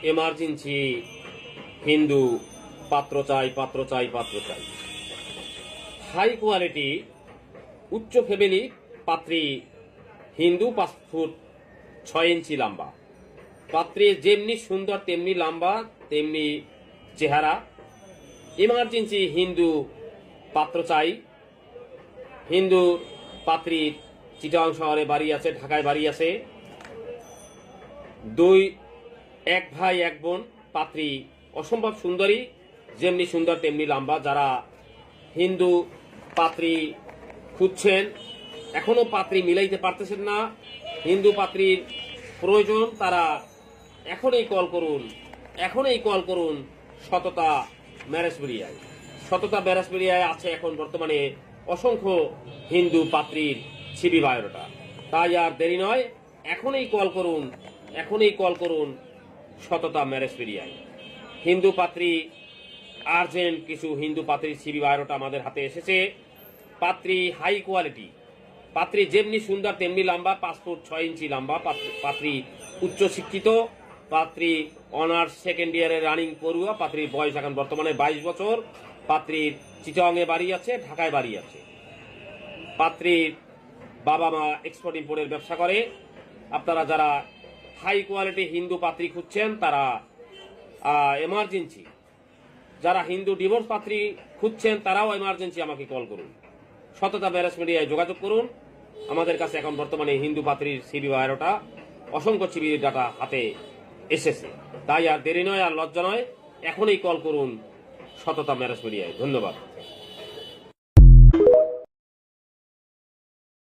Emergency Hindu পাত্র চাই, পাত্র চাই, পাত্র চাই। হাই কোয়ালিটি উচ্চ ফ্যামিলি পাত্রী হিন্দু 5 ফুট 6 ইঞ্চি লম্বা। পাত্রী যেমনি সুন্দর তেমনি লম্বা তেমনি চেহারা। এমার্জেন্সি হিন্দু পাত্র চাই। হিন্দু পাত্রীর চিটাং শহরে বাড়ি আছে, ঢাকায় বাড়ি আছে। এক ভাই এক বোন। পাত্রী অসম্ভব সুন্দরী, যেমনি সুন্দর তেমনি লম্বা। যারা হিন্দু পাত্রী খুঁজছেন, এখনো পাত্রী মিলাইতে পারতেছেন না, হিন্দু পাত্রীর প্রয়োজন, তারা এখনই কল করুন, এখনই কল করুন সততা ম্যারেজ মিডিয়ায়। সততা ম্যারেজ মিডিয়ায় আছে এখন বর্তমানে অসংখ্য হিন্দু পাত্রীর সিবি বায়োডাটা। তাই আর দেরি নয়, এখনই কল করুন, এখনই কল করুন সততা ম্যারেজ মিডিয়ায়। হিন্দু পাত্রী আর্জেন্ট কিছু হিন্দু পাত্রীর সিবি বায়োডাটা আমাদের হাতে এসেছে। পাত্রী হাই কোয়ালিটি, পাত্রী যেমনি সুন্দর তেমনি লম্বা, 5 ফুট 6 ইঞ্চি লম্বা। পাত্রী উচ্চ শিক্ষিত, পাত্রী অনার্স সেকেন্ড ইয়ারের রানিং পড়ুয়া। পাত্রীর বয়স এখন বর্তমানে 22 বছর। পাত্রীর চিটাংয়ে বাড়ি আছে, ঢাকায় বাড়ি আছে। পাত্রীর বাবা মা এক্সপোর্ট ইম্পোর্টের ব্যবসা করে। আপনারা যারা হাই কোয়ালিটি হিন্দু পাত্রী খুঁজছেন, তারা এমার্জেন্সি, যারা হিন্দু ডিভোর্স পাত্রী খুঁজছেন, তারাও এমার্জেন্সি আমাকে কল করুন। সততা ম্যারেজ মিডিয়ায় যোগাযোগ করুন। আমাদের কাছে এখন বর্তমানে হিন্দু পাত্রীর সিবি বায়োডাটা, অসংখ্য সিবি ডাটা হাতে এসেছে। তাই আর দেরি নয়, আর লজ্জা নয়, এখনই কল করুন সততা ম্যারেজ মিডিয়ায়। ধন্যবাদ।